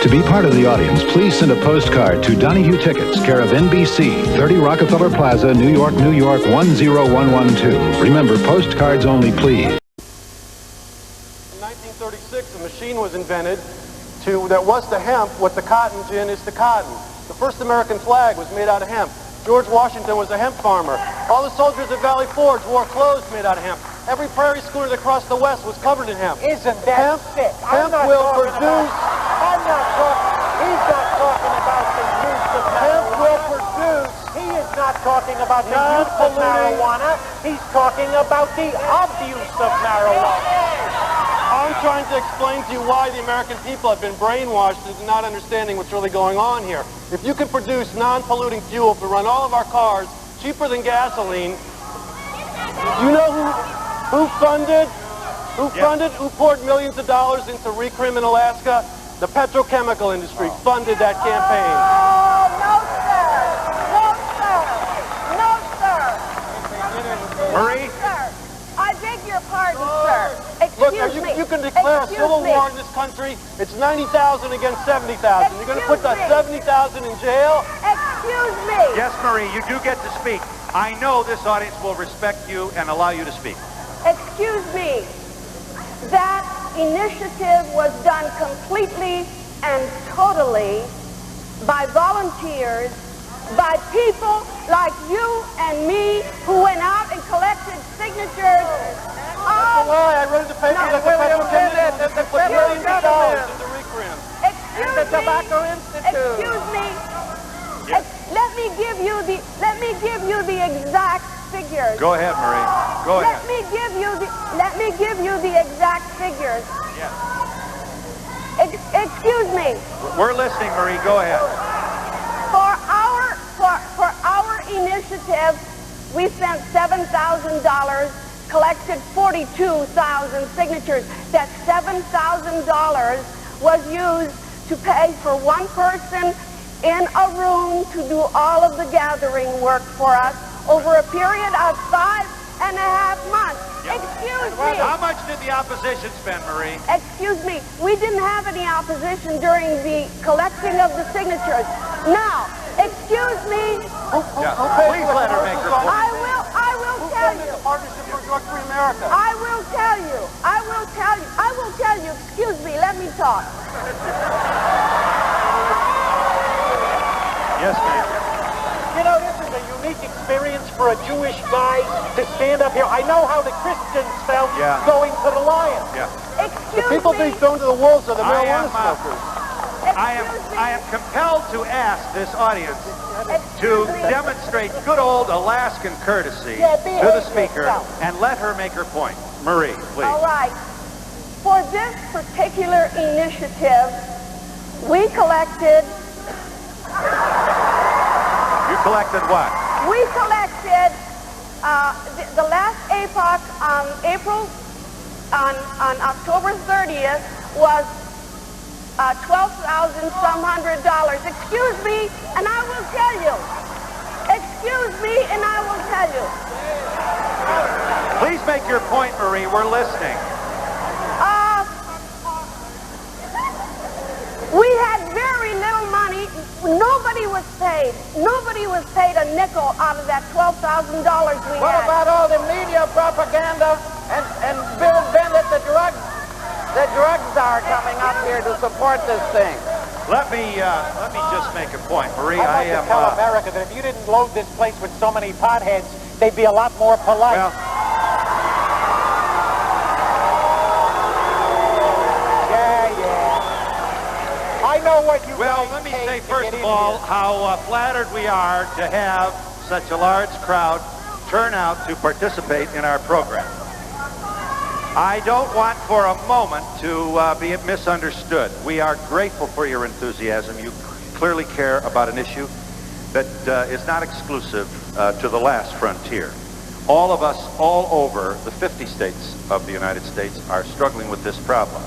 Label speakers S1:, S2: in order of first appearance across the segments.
S1: To be part of the audience, please send a postcard to Donahue Tickets, care of NBC, 30 Rockefeller Plaza, New York, New York, 10112. Remember, postcards only, please.
S2: In 1936, a machine was invented that was the hemp what the cotton gin is to cotton. The first American flag was made out of hemp. George Washington was a hemp farmer. All the soldiers at Valley Forge wore clothes made out of hemp. Every prairie schooner that crossed the West was covered in hemp.
S3: Isn't that sick?
S2: Hemp will produce...
S3: I'm not talking... He's not talking about the use of marijuana.
S2: Hemp will produce...
S3: He is not talking about the use of marijuana. He's talking about the abuse of marijuana.
S2: I'm trying to explain to you why the American people have been brainwashed into not understanding what's really going on here. If you can produce non-polluting fuel to run all of our cars cheaper than gasoline, you know who poured millions of dollars into recrim in Alaska? The petrochemical industry funded that campaign.
S3: No, sir.
S4: Marie?
S5: Sir, I beg your pardon, sir.
S2: Look, you can declare a civil war in this country. It's 90,000 against 70,000. You're going to put the 70,000 in jail?
S5: Excuse me.
S4: Yes, Marie, you do get to speak. I know this audience will respect you and allow you to speak.
S5: Excuse me. That initiative was done completely and totally by volunteers, by people like you and me who went out and collected signatures.
S2: That's a lie. I read in the paper that the petrochemical put millions of dollars into recrim.
S3: The Tobacco Institute.
S5: Excuse me. Let me give you the exact figures.
S4: Go ahead, Marie. Go ahead.
S5: Let me give you the exact figures.
S4: Yes.
S5: Excuse me.
S4: We're listening, Marie. Go ahead.
S5: For our initiative, we spent $7,000, collected 42,000 signatures. That $7,000 was used to pay for one person in a room to do all of the gathering work for us over a period of 5.5 months.
S4: Yep.
S5: Excuse me.
S4: How much did the opposition spend, Marie?
S5: Excuse me. We didn't have any opposition during the collecting of the signatures. Now, excuse me.
S4: Please let her make her point.
S5: I will tell you.
S2: The Partnership for Drug-Free America.
S5: I will tell you. Excuse me. Let me talk.
S4: Yes, ma'am.
S3: You know, this is a unique experience for a Jewish guy to stand up here. I know how the Christians felt going to the Lions.
S4: Yeah.
S5: Excuse
S2: The people
S5: me.
S2: being thrown to the wolves are the
S4: I
S2: marijuana
S4: am,
S2: smokers.
S4: I am compelled to ask this audience to demonstrate good old Alaskan courtesy to the speaker and let her make her point. Marie, please.
S5: All right. For this particular initiative, we collected...
S4: You collected what?
S5: We collected the last APOC on October 30th was $12,000. Excuse me, and I will tell you. Excuse me, and I will tell you.
S4: Please make your point, Marie. We're listening.
S5: We had very little money. Nobody was paid. Nobody was paid a nickel out of that $12,000 we
S3: What
S5: had.
S3: about all the media propaganda and Bill Bennett, the drug czar coming up here to support this thing?
S4: Let me just make a point, Marie.
S3: I'd like to tell America that if you didn't load this place with so many potheads, they'd be a lot more polite.
S4: Well,
S3: I know what you
S4: well, let me say first of all how flattered we are to have such a large crowd turn out to participate in our program. I don't want for a moment to be misunderstood. We are grateful for your enthusiasm. You clearly care about an issue that is not exclusive to the last frontier. All of us all over the 50 states of the United States are struggling with this problem.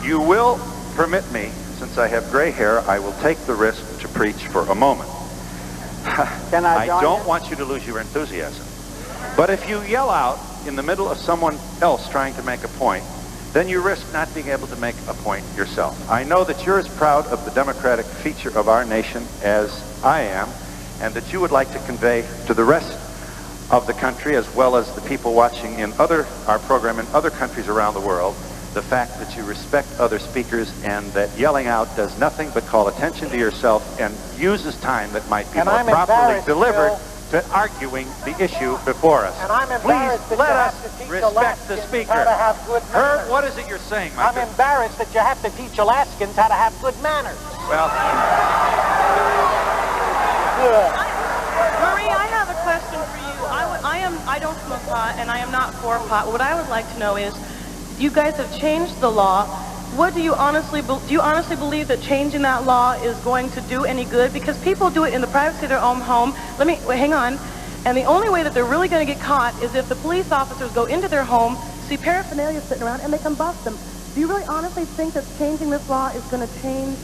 S4: You will permit me, since I have gray hair, I will take the risk to preach for a moment. I don't want you to lose your enthusiasm. But if you yell out in the middle of someone else trying to make a point, then you risk not being able to make a point yourself. I know that you're as proud of the democratic feature of our nation as I am, and that you would like to convey to the rest of the country, as well as the people watching in our program in other countries around the world, the fact that you respect other speakers and that yelling out does nothing but call attention to yourself and uses time that might be more properly delivered to arguing the issue before us.
S3: And I'm embarrassed
S4: Please
S3: that
S4: let
S3: you
S4: us
S3: have to teach
S4: respect the
S3: Alaskans
S4: speaker.
S3: how to have good manners.
S4: Herb, what is it you're saying, my
S3: I'm
S4: good?
S3: embarrassed that you have to teach Alaskans how to have good manners.
S4: Well,
S6: Marie, I have a question for you. I don't smoke pot, and I am not for pot. What I would like to know is, you guys have changed the law. What do you honestly believe that changing that law is going to do any good? Because people do it in the privacy of their own home. Hang on. And the only way that they're really going to get caught is if the police officers go into their home, see paraphernalia sitting around, and they can bust them. Do you really honestly think that changing this law is going to change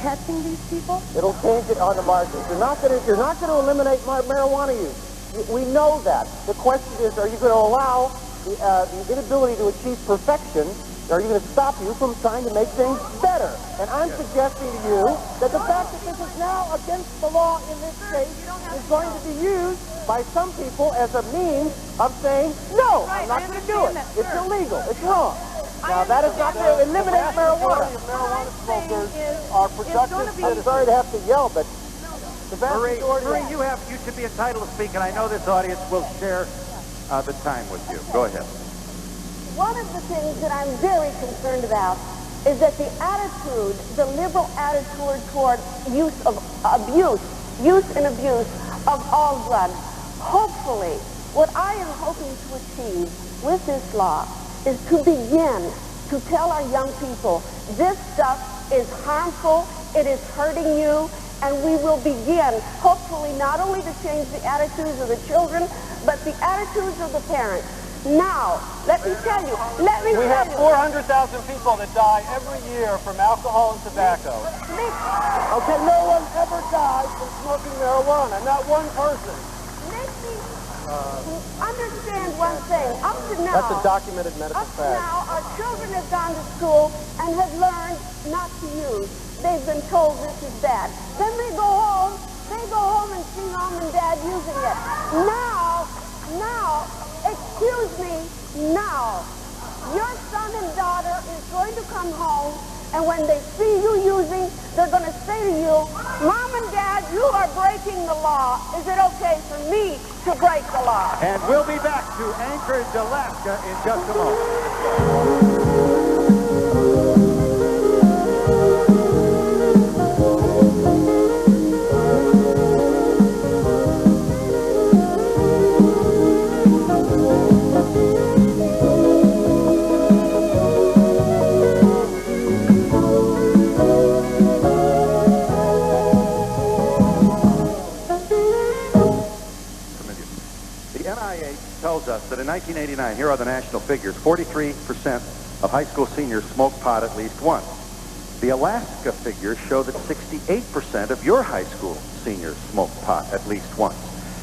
S6: catching these people?
S3: It'll change it on the margins. You're not going to eliminate marijuana use. We know that. The question is, are you going to allow the inability to achieve perfection? Are you going to stop you from trying to make things better? And I'm suggesting to you that the fact that this is now against the law in this state is going to be used by some people as a means of saying, no, I'm not going to do it. It's illegal. It's wrong. Now, that is not going to eliminate marijuana.
S2: Marijuana smokers are productive.
S3: I'm sorry to have to yell, but the vast
S4: Marie,
S3: majority...
S4: you should be entitled to speak, and I know this audience will share the time with you. Go ahead.
S5: One of the things that I'm very concerned about is that the attitude, the liberal attitude toward use and abuse of all drugs. Hopefully, what I am hoping to achieve with this law is to begin to tell our young people, this stuff is harmful, it is hurting you, and we will begin, hopefully, not only to change the attitudes of the children, but the attitudes of the parents. Now, let me tell you.
S2: We have 400,000 people that die every year from alcohol and tobacco. Okay, no one ever dies from smoking marijuana, not one person.
S5: Make me understand one thing. Up to now,
S2: That's a documented medical fact.
S5: Now, our children have gone to school and have learned not to use. They've been told this is bad. Then they go home and see mom and dad using it. Now, excuse me, now, your son and daughter is going to come home, and when they see you using, they're going to say to you, Mom and Dad, you are breaking the law. Is it okay for me to break the law?
S4: And we'll be back to Anchorage, Alaska in just a moment. Tells us that in 1989, here are the national figures, 43% of high school seniors smoke pot at least once. The Alaska figures show that 68% of your high school seniors smoke pot at least once.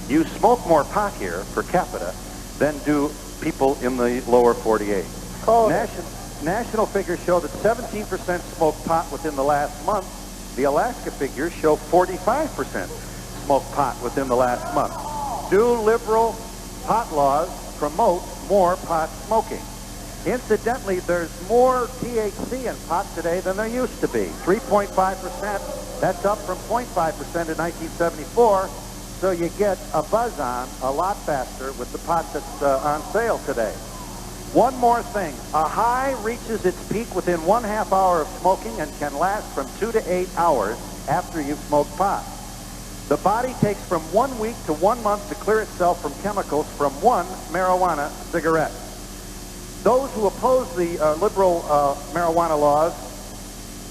S4: You smoke more pot here per capita than do people in the lower 48. National figures show that 17% smoke pot within the last month. The Alaska figures show 45% smoke pot within the last month. Do liberal pot laws promote more pot smoking? Incidentally, there's more THC in pot today than there used to be. 3.5%. That's up from 0.5% in 1974. So you get a buzz on a lot faster with the pot that's on sale today. One more thing. A high reaches its peak within 1/2 hour of smoking and can last from 2 to 8 hours after you've smoked pot. The body takes from 1 week to 1 month to clear itself from chemicals from one marijuana cigarette. Those who oppose the liberal marijuana laws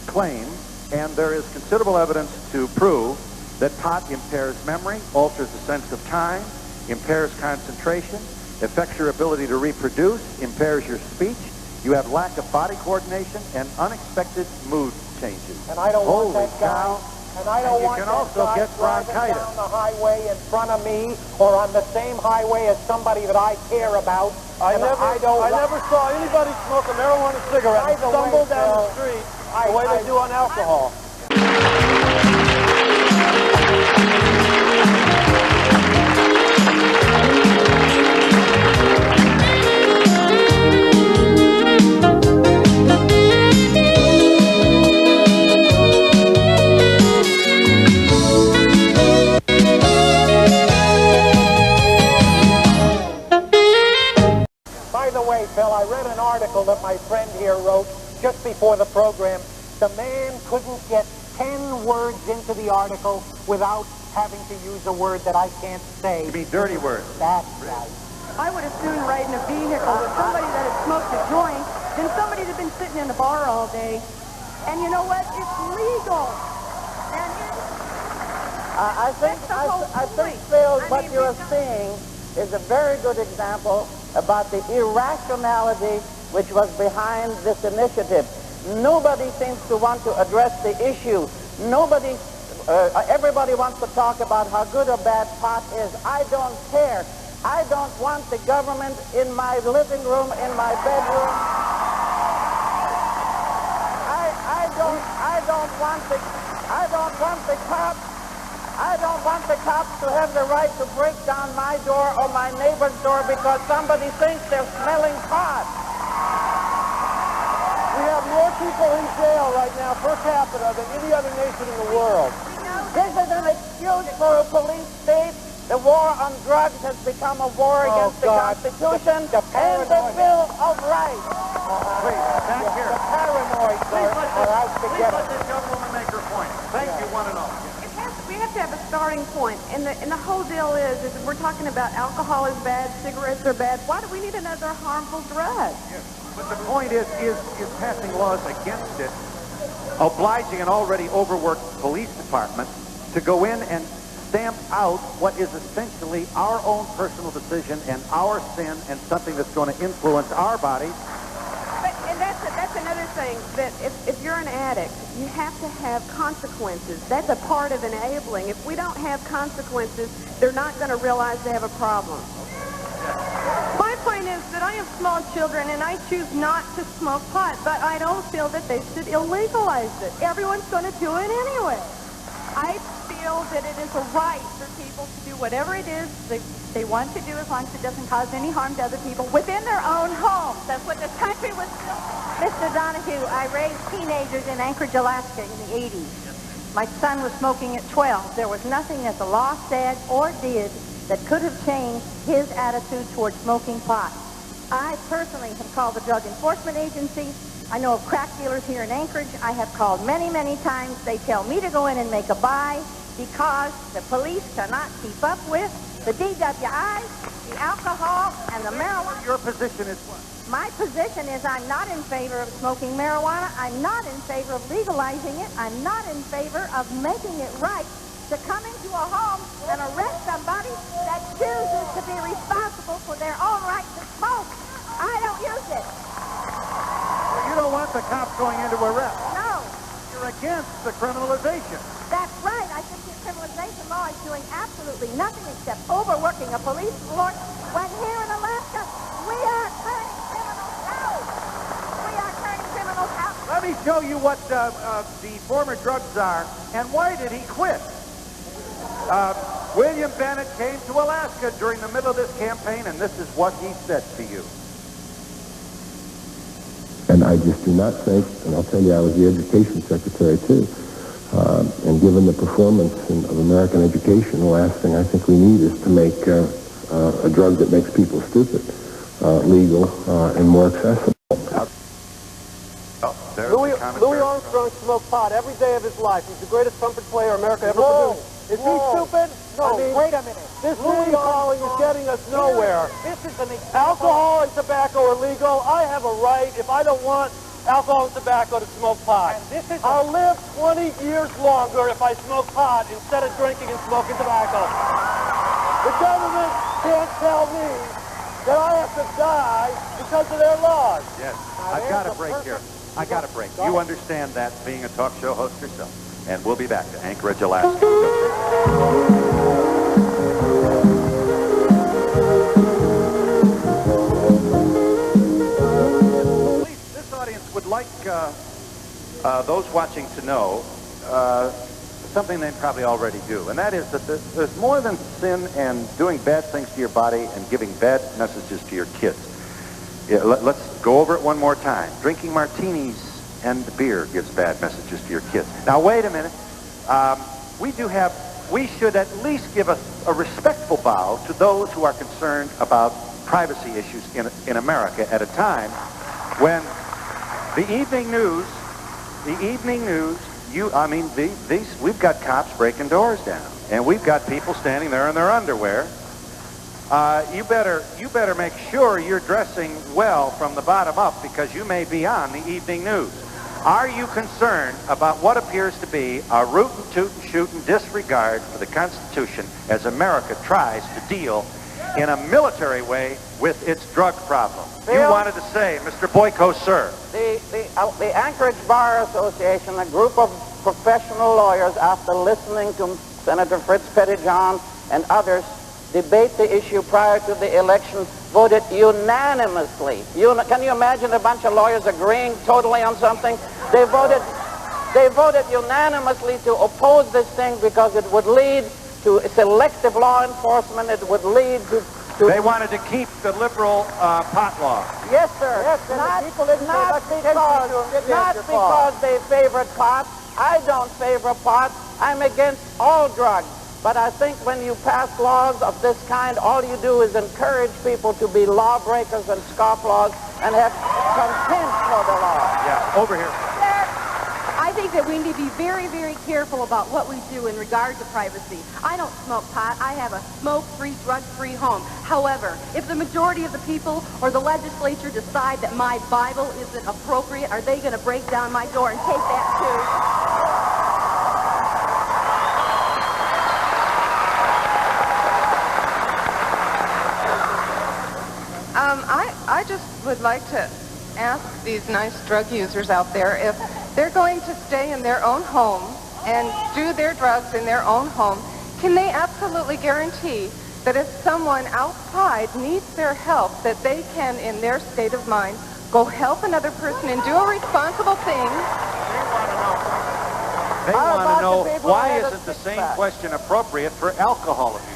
S4: claim, and there is considerable evidence to prove, that pot impairs memory, alters the sense of time, impairs concentration, affects your ability to reproduce, impairs your speech, you have lack of body coordination, and unexpected mood changes.
S3: And I don't want that guy And I don't want
S4: can
S3: that
S4: also
S3: guy
S4: get
S3: driving
S4: bronchitis.
S3: down the highway in front of me or on the same highway as somebody that I care about.
S2: I never saw anybody smoke a marijuana cigarette and stumble down the street the way they do on alcohol.
S3: By the way, Phil, I read an article that my friend here wrote just before the program. The man couldn't get 10 words into the article without having to use a word that I can't say.
S4: You mean dirty words?
S3: That's right.
S6: I would as soon ride in a vehicle with somebody that had smoked a joint than somebody that had been sitting in a bar all day. And you know what? It's legal. And
S3: I think, Phil, what you're seeing is a very good example about the irrationality which was behind this initiative. Nobody seems to want to address the issue. Everybody wants to talk about how good or bad pot is. I don't care. I don't want the government in my living room, in my bedroom. I don't want the cops to have the right to break down my door or my neighbor's door because somebody thinks they're smelling pot.
S2: We have more people in jail right now per capita than any other nation in the world.
S3: This is an excuse for a police state. The war on drugs has become a war against the Constitution and the Bill of Rights.
S4: Please, back here.
S3: The paranoids are out to get
S4: Let
S3: us.
S4: this young woman make her point. Thank you, one and all.
S6: we have to have a starting point. And the whole deal is if we're talking about alcohol is bad, cigarettes are bad, why do we need another harmful drug?
S4: Yes. But the point is passing laws against it, obliging an already overworked police department to go in and stamp out what is essentially our own personal decision and our sin and something that's going to influence our bodies.
S6: And that's another thing, that if you're an addict, you have to have consequences. That's a part of enabling. If we don't have consequences, they're not going to realize they have a problem. My point is that I have small children and I choose not to smoke pot, but I don't feel that they should illegalize it. Everyone's going to do it anyway. I feel that it is a right for people to do whatever it is they want to do as long as it doesn't cause any harm to other people within their own homes. That's what this country was built.
S7: Mr. Donahue, I raised teenagers in Anchorage, Alaska in the 80s. My son was smoking at 12. There was nothing that the law said or did that could have changed his attitude toward smoking pot. I personally have called the Drug Enforcement Agency. I know of crack dealers here in Anchorage. I have called many, many times. They tell me to go in and make a buy because the police cannot keep up with the DWI, the alcohol, and the marijuana.
S4: Your position is what?
S7: My position is I'm not in favor of smoking marijuana. I'm not in favor of legalizing it. I'm not in favor of making it right to come into a home and arrest somebody that chooses to be responsible for their own right to smoke. I don't use it.
S4: You don't want the cops going into arrest.
S7: No.
S4: You're against the criminalization.
S7: That's right. I think the criminalization law is doing absolutely nothing except overworking a police force when here in Alaska we are turning criminals out. We are turning criminals out.
S4: Let me show you what the former drug czar, and why did he quit? William Bennett came to Alaska during the middle of this campaign, and this is what he said to you.
S8: And I just do not think, and I'll tell you I was the education secretary too, and given the performance of American education, the last thing I think we need is to make a drug that makes people stupid legal and more accessible.
S2: Louis Armstrong smoked pot every day of his life. He's the greatest trumpet player America ever produced. Is he stupid? No.
S3: I mean, wait a minute.
S2: This name calling is getting us nowhere.
S3: This is an example.
S2: Alcohol and tobacco are legal. I have a right, if I don't want alcohol and tobacco, to smoke pot. I'll live 20 years longer if I smoke pot instead of drinking and smoking tobacco. The government can't tell me that I have to die because of their laws.
S4: Yes, I've got a break here. I got a break. You understand that, being a talk show host yourself. And we'll be back to Anchorage, Alaska. This audience would like those watching to know something they probably already do, and that is that there's more than sin and doing bad things to your body and giving bad messages to your kids. Yeah, let's go over it one more time. Drinking martinis and beer gives bad messages to your kids. Now, wait a minute. We should at least give a respectful bow to those who are concerned about privacy issues in America at a time when the evening news, we've got cops breaking doors down, and we've got people standing there in their underwear. You better make sure you're dressing well from the bottom up, because you may be on the evening news. Are you concerned about what appears to be a rootin' tootin' shootin' disregard for the Constitution as America tries to deal in a military way with its drug problem?
S3: Bill?
S4: You wanted to say, Mr. Boyko, sir.
S3: The Anchorage Bar Association, a group of professional lawyers, after listening to Senator Fritz Pettyjohn and others debate the issue prior to the election, voted unanimously. Can you imagine a bunch of lawyers agreeing totally on something? They voted unanimously to oppose this thing because it would lead to selective law enforcement. It would lead to
S4: They wanted to keep the liberal pot law.
S3: Yes, sir.
S2: Yes,
S3: not because they favored pot. I don't favor pot. I'm against all drugs. But I think when you pass laws of this kind, all you do is encourage people to be lawbreakers and scofflaws and have contempt for the law.
S4: Yeah, over here.
S7: I think that we need to be very, very careful about what we do in regard to privacy. I don't smoke pot. I have a smoke-free, drug-free home. However, if the majority of the people or the legislature decide that my Bible isn't appropriate, are they going to break down my door and take that too?
S9: I just would like to ask these nice drug users out there if they're going to stay in their own home and do their drugs in their own home, can they absolutely guarantee that if someone outside needs their help, that they can, in their state of mind, go help another person and do a responsible thing?
S4: They want to know why isn't the same question appropriate for alcohol abuse?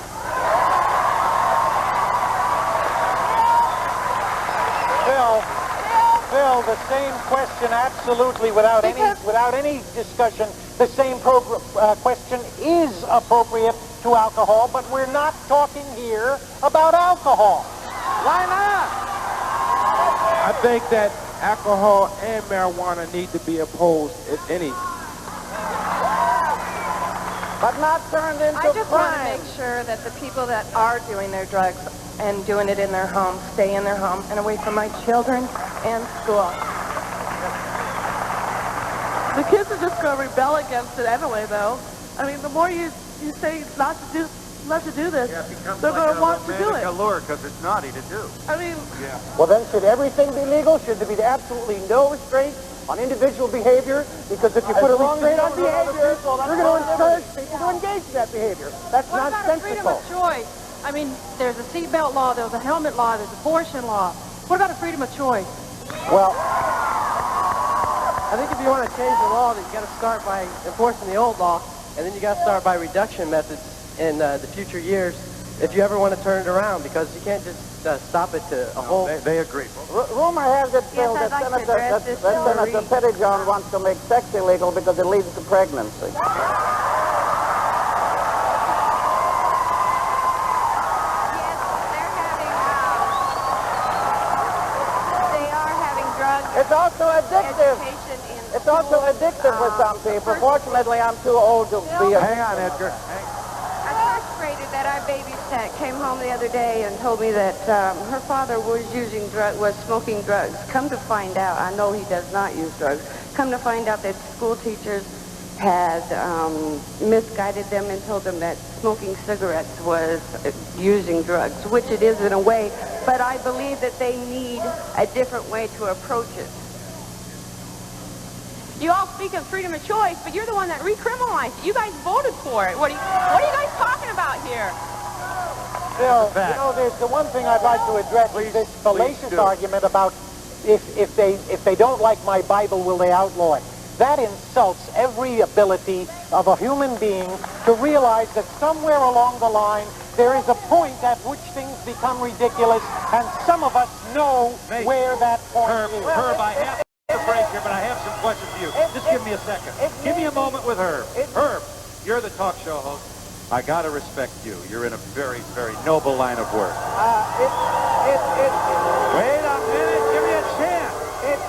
S2: Phil, the same question, absolutely, without any discussion, the same question is appropriate to alcohol, but we're not talking here about alcohol. Why not?
S10: I think that alcohol and marijuana need to be opposed, if any.
S3: But not turned into
S9: I just want to
S3: crime.
S9: make sure that the people that are doing their drugs and doing it in their home stay in their home and away from my children and school.
S6: The kids are just going to rebel against it anyway, though. I mean, the more you say not to do this, they're going to want to do it.
S4: Allure, because it's naughty to do.
S6: I mean,
S3: Well, then should everything be legal? Should there be absolutely no restraint on individual behavior? Because if you put a restraint on behavior, you're going to encourage people to engage in that behavior. That's
S11: What about a freedom
S3: nonsensical.
S11: of choice? I mean, there's a seatbelt law, there's a helmet law, there's abortion law. What about a freedom of choice?
S3: Well,
S12: I think if you want to change the law, then you got to start by enforcing the old law, and then you got to start by reduction methods in the future years if you ever want to turn it around, because you can't just stop it to a whole...
S4: They agree.
S3: rumor has it, Phil,
S7: Yes,
S3: that
S7: I'd like to address this
S3: Senator Pettyjohn wants to make sex illegal because it leads to pregnancy. It's also addictive. It's also addictive for some people. Fortunately, I'm too old to be a...
S4: Hang on, Edgar.
S13: A first grader that I babysat came home the other day and told me that her father was smoking drugs. Come to find out, I know he does not use drugs. Come to find out that school teachers had misguided them and told them that smoking cigarettes was using drugs, which it is in a way, but I believe that they need a different way to approach it.
S6: You all speak of freedom of choice, but you're the one that recriminalized it. You guys voted for it. What are you guys talking about here?
S3: Bill, you know, there's the one thing I'd like to address is this fallacious argument about if they don't like my Bible, will they outlaw it? That insults every ability of a human being to realize that somewhere along the line there is a point at which things become ridiculous, and some of us know where that point is.
S4: Herb, I have to break here, but I have some questions for you. Just give me a second. Give me a moment with Herb. Herb, you're the talk show host. I gotta respect you. You're in a very, very noble line of work. Wait a minute. Give me a chance.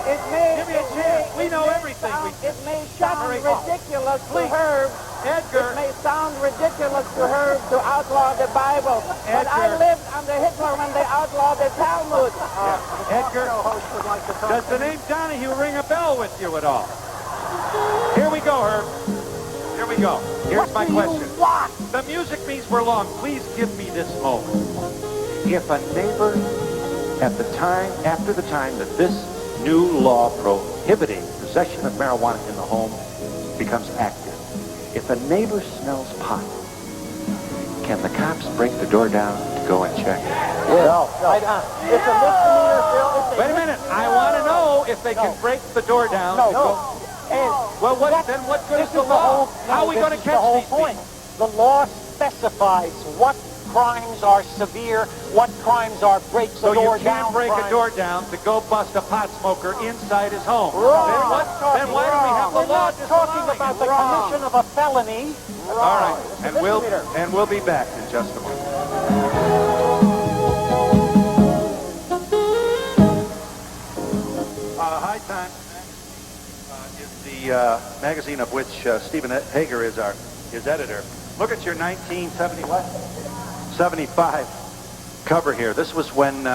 S4: Give me a chance. We know everything.
S3: It may sound ridiculous to Herb.
S4: Edgar.
S3: It may sound ridiculous to Herb to outlaw the Bible. But I lived under Hitler when they outlawed the Talmud.
S4: Edgar, does the name Donahue ring a bell with you at all? Here we go, Herb. Here we go. Here's my question. The music means we're long. Please give me this moment. If a neighbor after the time that this new law prohibiting possession of marijuana in the home becomes active, if a neighbor smells pot, can the cops break the door down to go and check?
S3: No. It's a misdemeanor, Bill.
S4: Wait a minute. I want to know if they can break the door down to go. Well, then what good is the law? How are we going to catch these people?
S3: The law specifies what crimes are severe, what crimes are break the door down.
S4: So you can't break a door down to go bust a pot smoker inside his home. Then why do we have the law
S3: talking about the commission of a felony?
S4: All right, and we'll be back in just a moment. High Times is the magazine of which Stephen Hager is his editor. Look at your 1975 cover here. This was when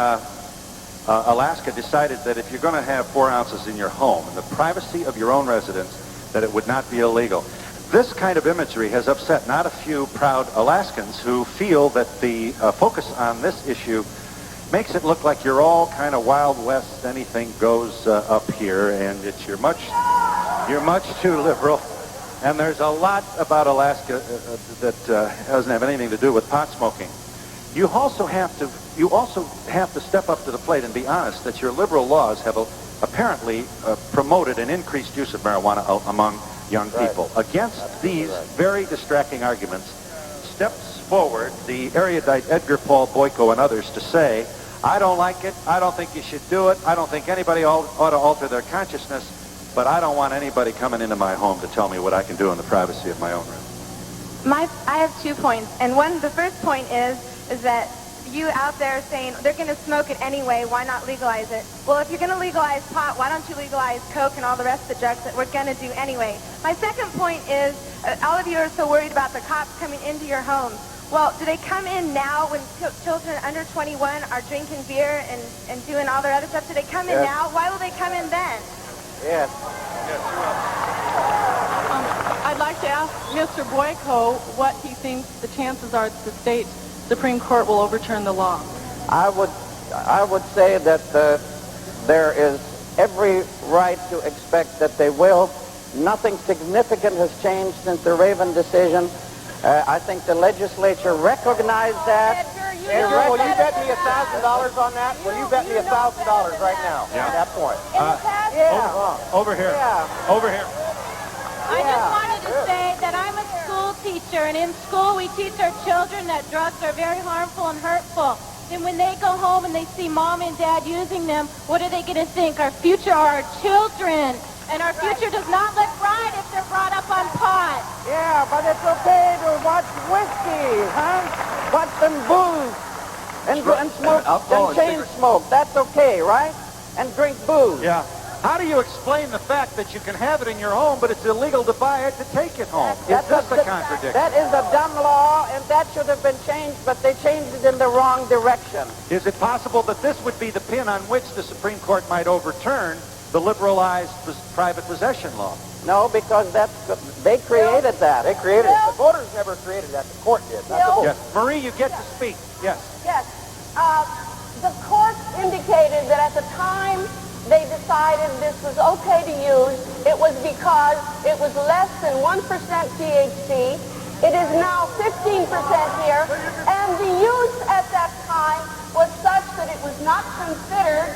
S4: Alaska decided that if you're going to have 4 ounces in your home, in the privacy of your own residence, that it would not be illegal. This kind of imagery has upset not a few proud Alaskans who feel that the focus on this issue makes it look like you're all kind of Wild West, anything goes up here, and you're much too liberal. And there's a lot about Alaska that doesn't have anything to do with pot smoking. You also have to step up to the plate and be honest that your liberal laws have apparently promoted an increased use of marijuana among young people. Against these very distracting arguments, steps forward the erudite Edgar Paul Boyko and others to say, I don't like it, I don't think you should do it, I don't think anybody ought to alter their consciousness, but I don't want anybody coming into my home to tell me what I can do in the privacy of my own room.
S9: I have 2 points, and the first point is that you out there saying they're going to smoke it anyway, why not legalize it? Well, if you're going to legalize pot, why don't you legalize coke and all the rest of the drugs that we're going to do anyway? My second point is, all of you are so worried about the cops coming into your homes. Well, do they come in now when children under 21 are drinking beer and doing all their other stuff? Do they come in now? Why will they come in then?
S3: Yes.
S11: I'd like to ask Mr. Boyko what he thinks the chances are that the state Supreme Court will overturn the law.
S14: I would say that there is every right to expect that they will. Nothing significant has changed since the Raven decision. I think the legislature recognized that.
S3: Edgar, will you bet me $1,000 on that? Will you bet me $1,000 right now at that point?
S4: Over here. Over here.
S15: I just wanted to say that I'm a school teacher, and in school we teach our children that drugs are very harmful and hurtful. And when they go home and they see mom and dad using them, what are they going to think? Our future are our children. And our future does not look bright if they're brought up on pot.
S3: Yeah, but it's okay to watch whiskey, huh? Watch them booze and smoke and chain smoke. That's okay, right? And drink booze.
S4: Yeah. How do you explain the fact that you can have it in your home, but it's illegal to buy it to take it home? Is this a contradiction?
S3: That is a dumb law, and that should have been changed, but they changed it in the wrong direction.
S4: Is it possible that this would be the pin on which the Supreme Court might overturn the liberalized private possession law?
S3: No, because they created that. They created it. The voters never created that. The court did. Not the voters.
S4: Yes. Marie, you get to speak. Yes.
S5: Yes. The court indicated that at the time they decided this was okay to use, it was because it was less than 1% THC. It is now 15% here, and the use at that time was such that it was not considered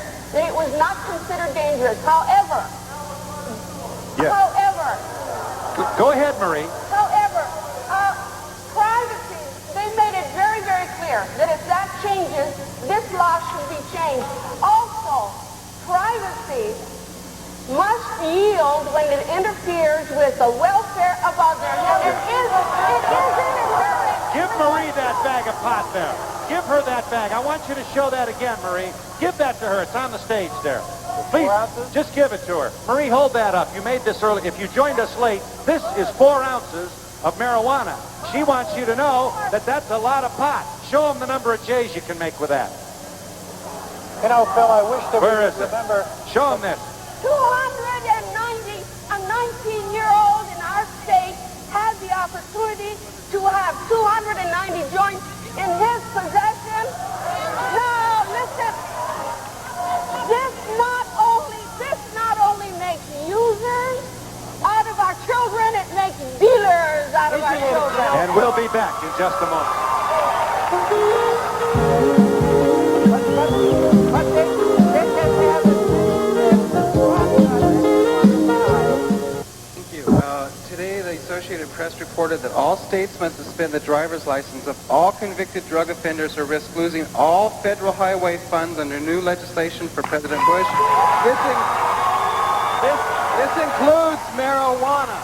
S5: dangerous. However,
S4: Go ahead, Marie.
S5: However, privacy, they made it very, very clear that if that changes, this law should be changed. Also, privacy must yield when it interferes with the welfare of others. And it is interfering.
S4: Give Marie that bag of pot there. Give her that bag. I want you to show that again, Marie. Give that to her. It's on the stage there. Please, just give it to her. Marie, hold that up. You made this early. If you joined us late, this is 4 ounces of marijuana. She wants you to know that that's a lot of pot. Show them the number of J's you can make with that.
S2: You know, Phil, I wish that
S4: Where
S2: we
S4: is
S2: could
S4: it?
S2: remember...
S4: Show them this.
S5: 290, a 19-year-old in our state had the opportunity to have 290 joints in his possession. Now, listen, this not only makes users out of our children, it makes dealers out of our children.
S4: And we'll be back in just a moment.
S16: Thank you. Today, the Associated Press reported that all states must suspend the driver's license of all convicted drug offenders or risk losing all federal highway funds under new legislation for President Bush.
S4: This includes marijuana.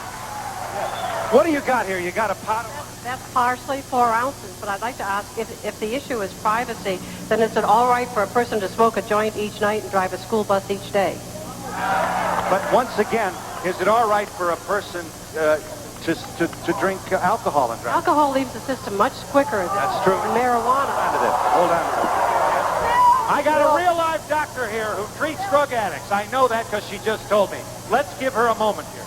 S4: What do you got here? You got a pot?
S17: That's partially 4 ounces, but I'd like to ask if the issue is privacy, then is it all right for a person to smoke a joint each night and drive a school bus each day?
S4: But once again, is it all right for a person to drink alcohol and drive?
S17: Alcohol leaves the system much quicker than marijuana.
S4: Hold on. I got a real live doctor here who treats drug addicts. I know that because she just told me. Let's give her a moment here.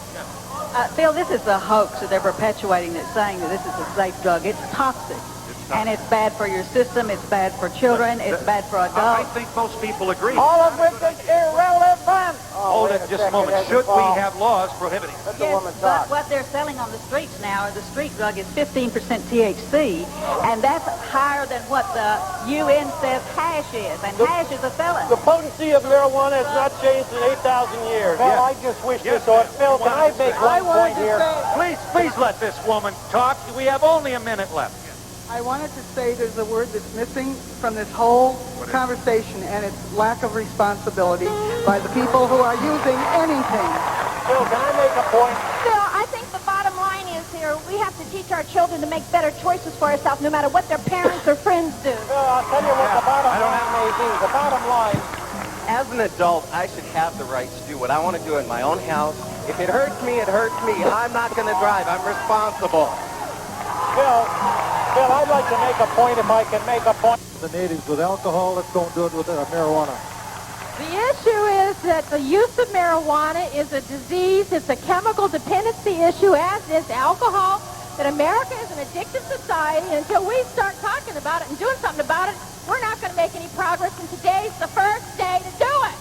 S18: Phil, this is a hoax that they're perpetuating that's saying that this is a safe drug. It's toxic. And it's bad for your system. It's bad for children. It's bad for adults.
S4: I think most people agree.
S3: All of which is irrelevant.
S4: Hold it just a moment. Should we have laws prohibiting it?
S18: Yes, but what they're selling on the streets now, the street drug, is 15% THC, and that's higher than what the UN says hash is, and hash is a felon.
S2: The potency of marijuana has not changed in 8,000 years. Well, I just wish this ought... Phil, can I make one point here?
S4: Please let this woman talk. We have only a minute left.
S19: I wanted to say there's a word that's missing from this whole conversation, and it's lack of responsibility by the people who are using anything.
S2: Phil, can I make a point?
S15: Phil, I think the bottom line is here, we have to teach our children to make better choices for ourselves, no matter what their parents or friends do.
S3: Phil, I'll tell you what the bottom line may be. The bottom line...
S12: As an adult, I should have the right to do what I want to do in my own house. If it hurts me, it hurts me. I'm not going to drive. I'm responsible.
S3: Phil, I'd like to make a point if I can make a point.
S2: The natives with alcohol, let's don't do it with marijuana.
S15: The issue is that the use of marijuana is a disease. It's a chemical dependency issue, as is alcohol. That America is an addictive society. Until we start talking about it and doing something about it, we're not going to make any progress. And today's the first day to do it.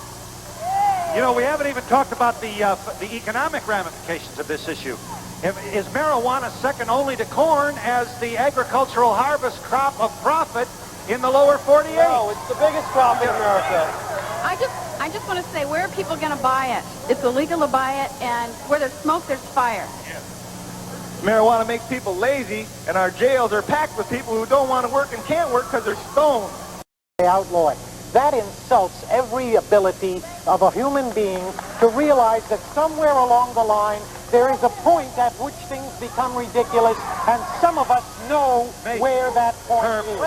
S4: You know, we haven't even talked about the economic ramifications of this issue. Is marijuana second only to corn as the agricultural harvest crop of profit in the lower 48?
S2: No, it's the biggest crop in America.
S18: I just want to say, where are people going to buy it? It's illegal to buy it, and where there's smoke, there's fire.
S12: Marijuana makes people lazy, and our jails are packed with people who don't want to work and can't work because they're stoned.
S3: Outlaw it. That insults every ability of a human being to realize that somewhere along the line there is a point at which things become ridiculous, and some of us know where that point is.